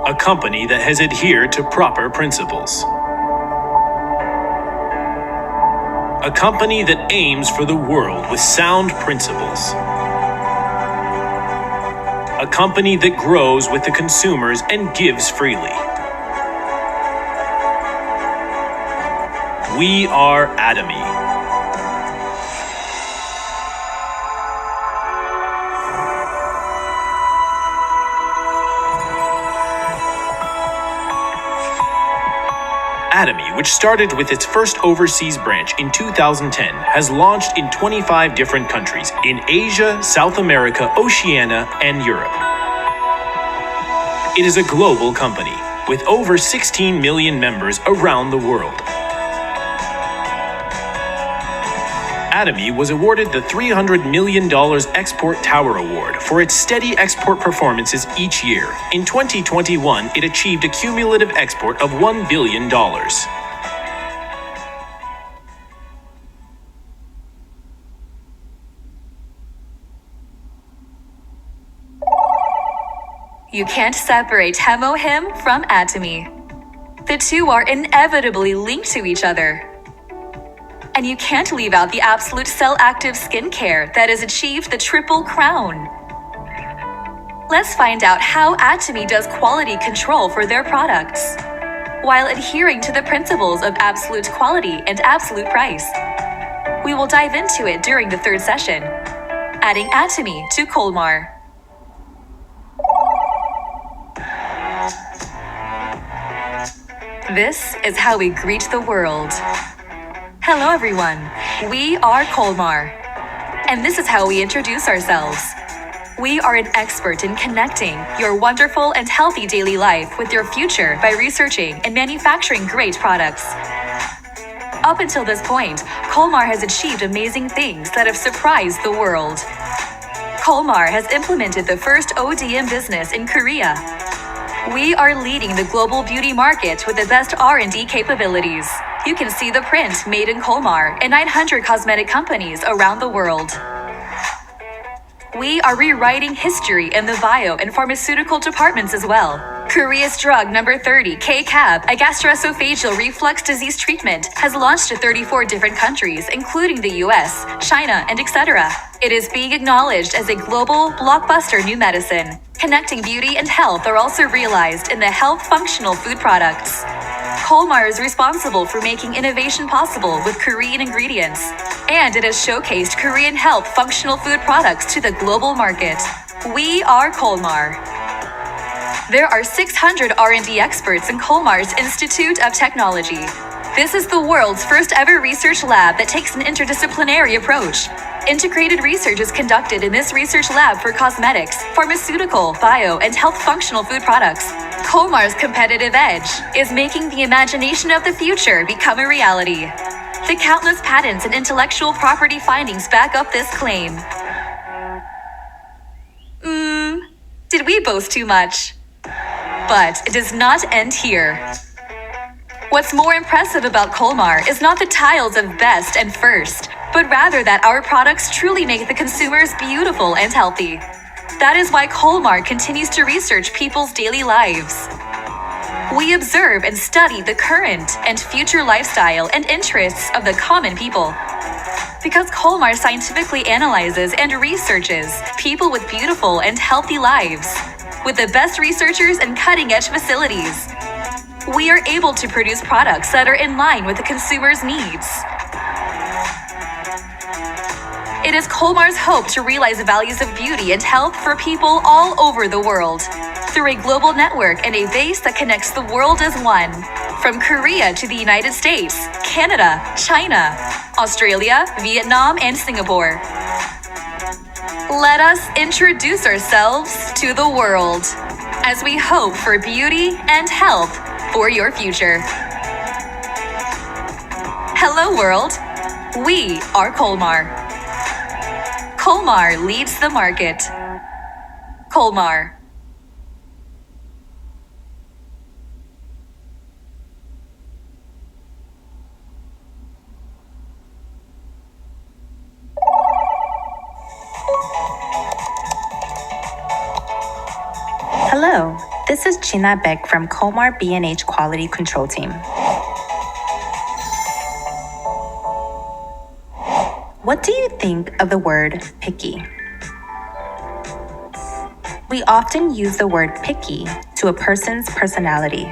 A company that has adhered to proper principles. A company that aims for the world with sound principles. A company that grows with the consumers and gives freely. We are Atomy. Atomy, which started with its first overseas branch in 2010, has launched in 25 different countries in Asia, South America, Oceania, and Europe. It is a global company with over 16 million members around the world. Atomy was awarded the $300 million Export Tower Award for its steady export performances each year. In 2021, it achieved a cumulative export of $1 billion. You can't separate Him from Atomy. The two are inevitably linked to each other. And you can't leave out the Absolute Cell Active skincare that has achieved the Triple Crown. Let's find out how Atomy does quality control for their products, while adhering to the principles of absolute quality and absolute price. We will dive into it during the 3rd session, adding Atomy to Colmar. This is how we greet the world. Hello everyone, we are Colmar, and this is how we introduce ourselves. We are an expert in connecting your wonderful and healthy daily life with your future by researching and manufacturing great products. Up until this point, Colmar has achieved amazing things that have surprised the world. Colmar has implemented the first ODM business in Korea. We are leading the global beauty market with the best R&D capabilities. You can see the print made in Colmar in 900 cosmetic companies around the world. We are rewriting history in the bio and pharmaceutical departments as well. Korea's drug number 30, K-CAB, a gastroesophageal reflux disease treatment, has launched to 34 different countries, including the US, China, and etc. It is being acknowledged as a global, blockbuster new medicine. Connecting beauty and health are also realized in the health functional food products. Colmar is responsible for making innovation possible with Korean ingredients, and it has showcased Korean health functional food products to the global market. We are Colmar. There are 600 R&D experts in Colmar's Institute of Technology. This is the world's first ever research lab that takes an interdisciplinary approach. Integrated research is conducted in this research lab for cosmetics, pharmaceutical, bio, and health functional food products. Colmar's competitive edge is making the imagination of the future become a reality. The countless patents and intellectual property findings back up this claim. Did we boast too much? But it does not end here. What's more impressive about Colmar is not the titles of best and first, but rather that our products truly make the consumers beautiful and healthy. That is why Colmar continues to research people's daily lives. We observe and study the current and future lifestyle and interests of the common people. Because Colmar scientifically analyzes and researches people with beautiful and healthy lives, with the best researchers and cutting-edge facilities, we are able to produce products that are in line with the consumer's needs. It is Colmar's hope to realize the values of beauty and health for people all over the world through a global network and a base that connects the world as one, from Korea to the United States, Canada, China, Australia, Vietnam, and Singapore. Let us introduce ourselves to the world as we hope for beauty and health for your future. Hello world, we are Colmar. Colmar leads the market. Colmar. Hello, this is Gina Beck from Colmar B&H Quality Control Team. What do you think of the word picky? We often use the word picky to a person's personality.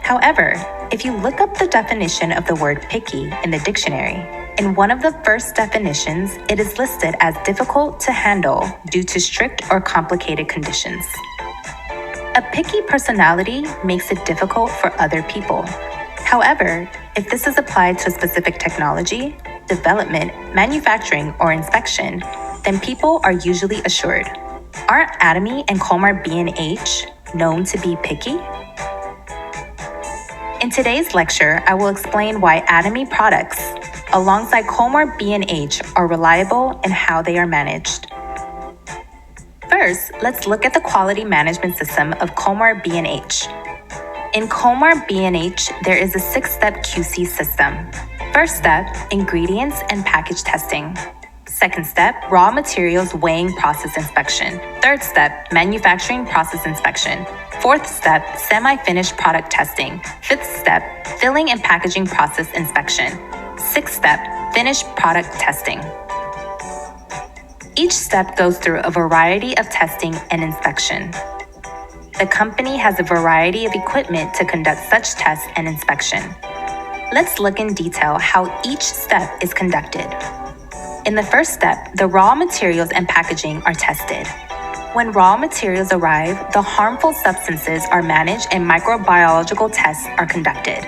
However, if you look up the definition of the word picky in the dictionary, in one of the first definitions, it is listed as difficult to handle due to strict or complicated conditions. A picky personality makes it difficult for other people. However, if this is applied to a specific technology, development, manufacturing, or inspection, then people are usually assured. Aren't Atomy and Colmar B&H known to be picky? In today's lecture, I will explain why Atomy products, alongside Colmar B&H, are reliable and how they are managed. First, let's look at the quality management system of Colmar B&H. In Colmar B&H, there is a 6-step QC system. First step, ingredients and package testing. Second step, raw materials weighing process inspection. Third step, manufacturing process inspection. Fourth step, semi-finished product testing. Fifth step, filling and packaging process inspection. Sixth step, finished product testing. Each step goes through a variety of testing and inspection. The company has a variety of equipment to conduct such tests and inspection. Let's look in detail how each step is conducted. In the first step, the raw materials and packaging are tested. When raw materials arrive, the harmful substances are managed and microbiological tests are conducted.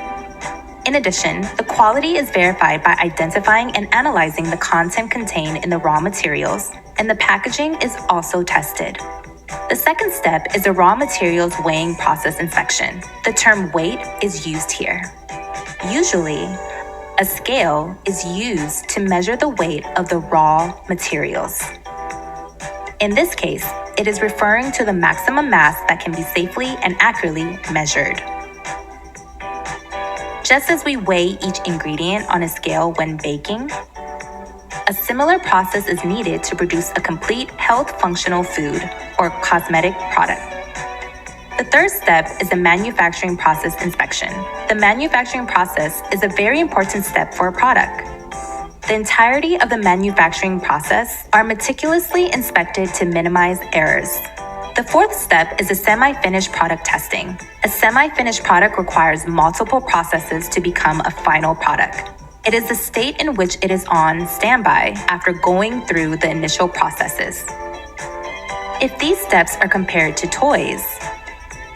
In addition, the quality is verified by identifying and analyzing the content contained in the raw materials, and the packaging is also tested. The second step is the raw materials weighing process inspection. The term weight is used here. Usually, a scale is used to measure the weight of the raw materials. In this case, it is referring to the maximum mass that can be safely and accurately measured. Just as we weigh each ingredient on a scale when baking, a similar process is needed to produce a complete health functional food or cosmetic product. The third step is the manufacturing process inspection. The manufacturing process is a very important step for a product. The entirety of the manufacturing process are meticulously inspected to minimize errors. The fourth step is the semi-finished product testing. A semi-finished product requires multiple processes to become a final product. It is the state in which it is on standby after going through the initial processes. if these steps are compared to toys.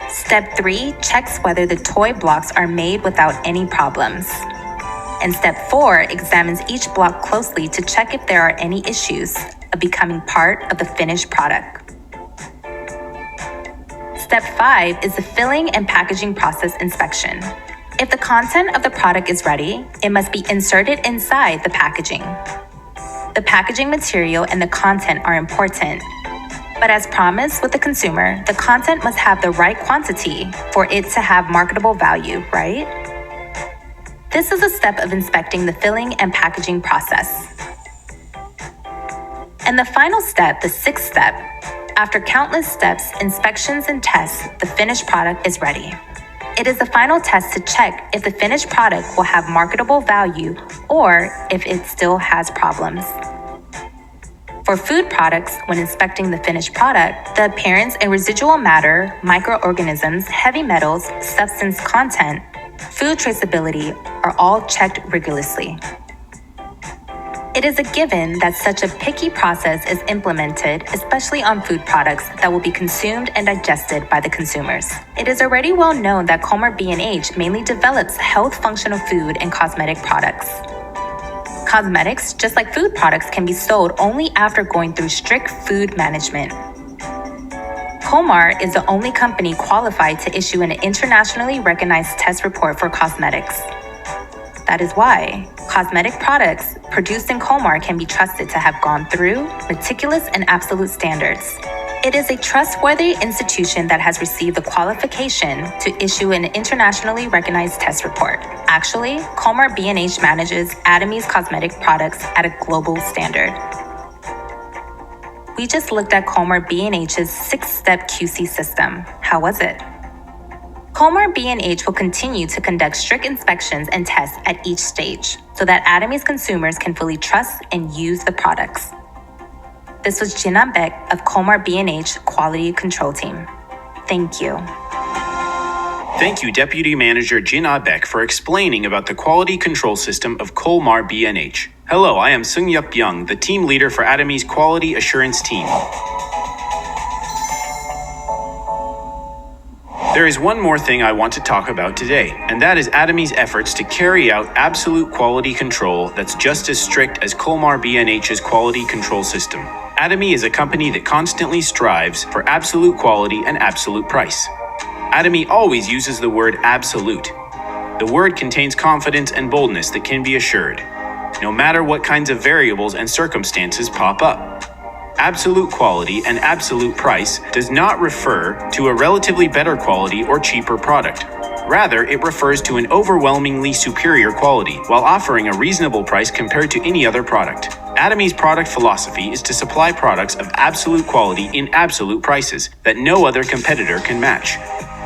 Step 3 checks whether the toy blocks are made without any problems. And Step 4 examines each block closely to check if there are any issues of becoming part of the finished product. Step 5 is the filling and packaging process inspection. If the content of the product is ready, it must be inserted inside the packaging. The packaging material and the content are important. But as promised with the consumer, the content must have the right quantity for it to have marketable value, right? This is a step of inspecting the filling and packaging process. And the final step, the 6th step, after countless steps, inspections, and tests, the finished product is ready. It is the final test to check if the finished product will have marketable value or if it still has problems. For food products, when inspecting the finished product, the appearance and residual matter, microorganisms, heavy metals, substance content, food traceability are all checked rigorously. It is a given that such a picky process is implemented, especially on food products that will be consumed and digested by the consumers. It is already well known that Colmar B&H mainly develops health functional food and cosmetic products. Cosmetics, just like food products, can be sold only after going through strict food management. Colmar is the only company qualified to issue an internationally recognized test report for cosmetics. That is why cosmetic products produced in Colmar can be trusted to have gone through meticulous and absolute standards. It is a trustworthy institution that has received the qualification to issue an internationally recognized test report. Actually, Colmar B&H manages Atomy's cosmetic products at a global standard. We just looked at Colmar B&H's 6-step QC system. How was it? Colmar B&H will continue to conduct strict inspections and tests at each stage so that Atomy's consumers can fully trust and use the products. This was Jina Beck of Colmar B&H Quality Control Team. Thank you. Thank you, Deputy Manager Jina Beck, for explaining about the quality control system of Colmar B&H. Hello, I am Seung-Yup Young, the team leader for Atomy's Quality Assurance Team. There is one more thing I want to talk about today, and that is Atomy's efforts to carry out absolute quality control that's just as strict as Colmar B&H's quality control system. Atomy is a company that constantly strives for absolute quality and absolute price. Atomy always uses the word absolute. The word contains confidence and boldness that can be assured, no matter what kinds of variables and circumstances pop up. Absolute quality and absolute price does not refer to a relatively better quality or cheaper product. Rather, it refers to an overwhelmingly superior quality while offering a reasonable price compared to any other product. Atomy's product philosophy is to supply products of absolute quality in absolute prices that no other competitor can match.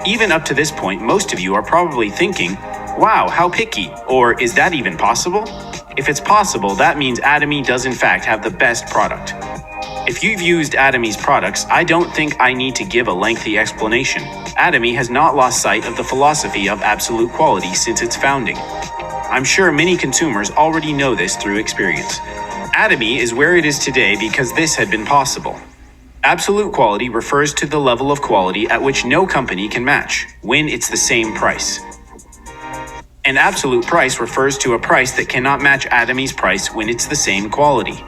Even up to this point, most of you are probably thinking, wow, how picky, or is that even possible? If it's possible, that means Atomy does in fact have the best product. If you've used Atomy's products, I don't think I need to give a lengthy explanation. Atomy has not lost sight of the philosophy of absolute quality since its founding. I'm sure many consumers already know this through experience. Atomy is where it is today because this had been possible. Absolute quality refers to the level of quality at which no company can match, when it's the same price. And absolute price refers to a price that cannot match Atomy's price when it's the same quality.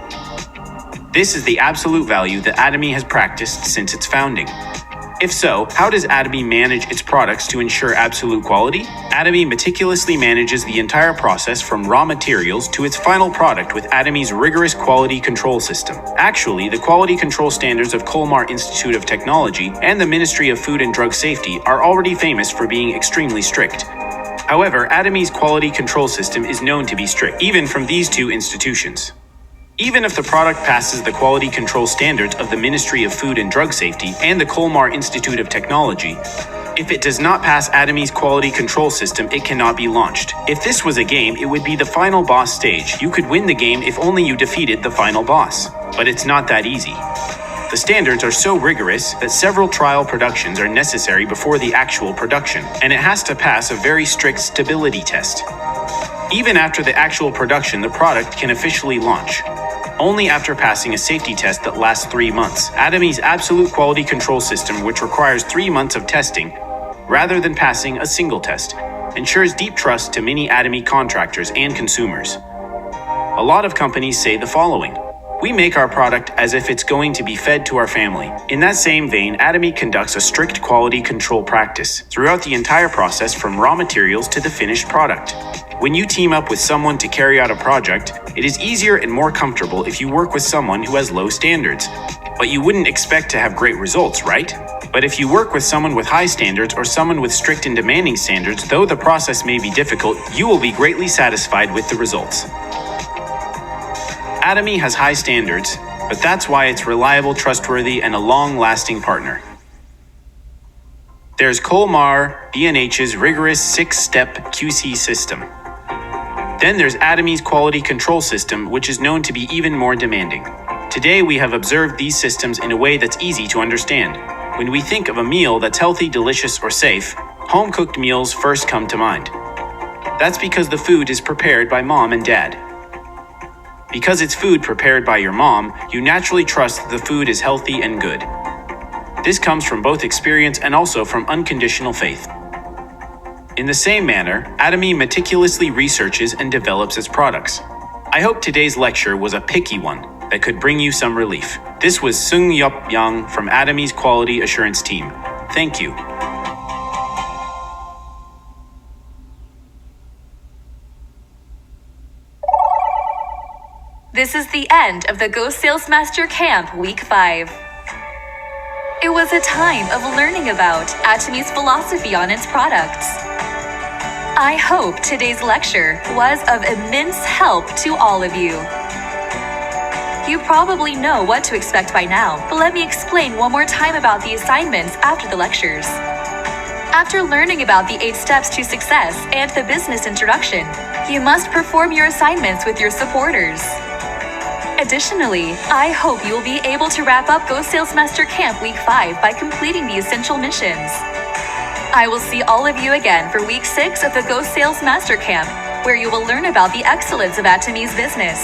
This is the absolute value that Atomy has practiced since its founding. If so, how does Atomy manage its products to ensure absolute quality? Atomy meticulously manages the entire process from raw materials to its final product with Atomy's rigorous quality control system. Actually, the quality control standards of Colmar Institute of Technology and the Ministry of Food and Drug Safety are already famous for being extremely strict. However, Atomy's quality control system is known to be strict, even from these two institutions. Even if the product passes the quality control standards of the Ministry of Food and Drug Safety and the Colmar Institute of Technology, if it does not pass Atomy's quality control system, it cannot be launched. If this was a game, it would be the final boss stage. You could win the game if only you defeated the final boss. But it's not that easy. The standards are so rigorous that several trial productions are necessary before the actual production, and it has to pass a very strict stability test. Even after the actual production, the product can officially launch. only after passing a safety test that lasts 3 months. Atomy's absolute quality control system, which requires 3 months of testing, rather than passing a single test, ensures deep trust to many Atomy contractors and consumers. A lot of companies say the following: we make our product as if it's going to be fed to our family. In that same vein, Atomy conducts a strict quality control practice throughout the entire process from raw materials to the finished product. When you team up with someone to carry out a project, it is easier and more comfortable if you work with someone who has low standards. But you wouldn't expect to have great results, right? But if you work with someone with high standards or someone with strict and demanding standards, though the process may be difficult, you will be greatly satisfied with the results. Atomy has high standards, but that's why it's reliable, trustworthy, and a long-lasting partner. There's Colmar B&H's rigorous 6-step QC system. Then there's Atomy's quality control system, which is known to be even more demanding. Today we have observed these systems in a way that's easy to understand. When we think of a meal that's healthy, delicious, or safe, home-cooked meals first come to mind. That's because the food is prepared by mom and dad. Because it's food prepared by your mom, you naturally trust that the food is healthy and good. This comes from both experience and also from unconditional faith. In the same manner, Atomy meticulously researches and develops its products. I hope today's lecture was a picky one that could bring you some relief. This was Sung Yup Yang from Atomy's Quality Assurance Team. Thank you. This is the end of the Go Sales Master Camp Week 5. It was a time of learning about Atomy's philosophy on its products. I hope today's lecture was of immense help to all of you. You probably know what to expect by now, but let me explain one more time about the assignments after the lectures. After learning about the 8 steps to success and the business introduction, you must perform your assignments with your supporters. Additionally, I hope you will be able to wrap up Go Sales Master Camp Week 5 by completing the essential missions. I will see all of you again for Week 6 of the Go Sales Master Camp, where you will learn about the excellence of Atomy's business,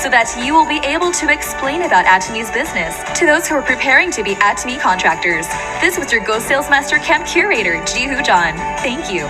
so that you will be able to explain about Atomy's business to those who are preparing to be Atomy contractors. This was your Go Sales Master Camp curator, Ji Hoo John. Thank you.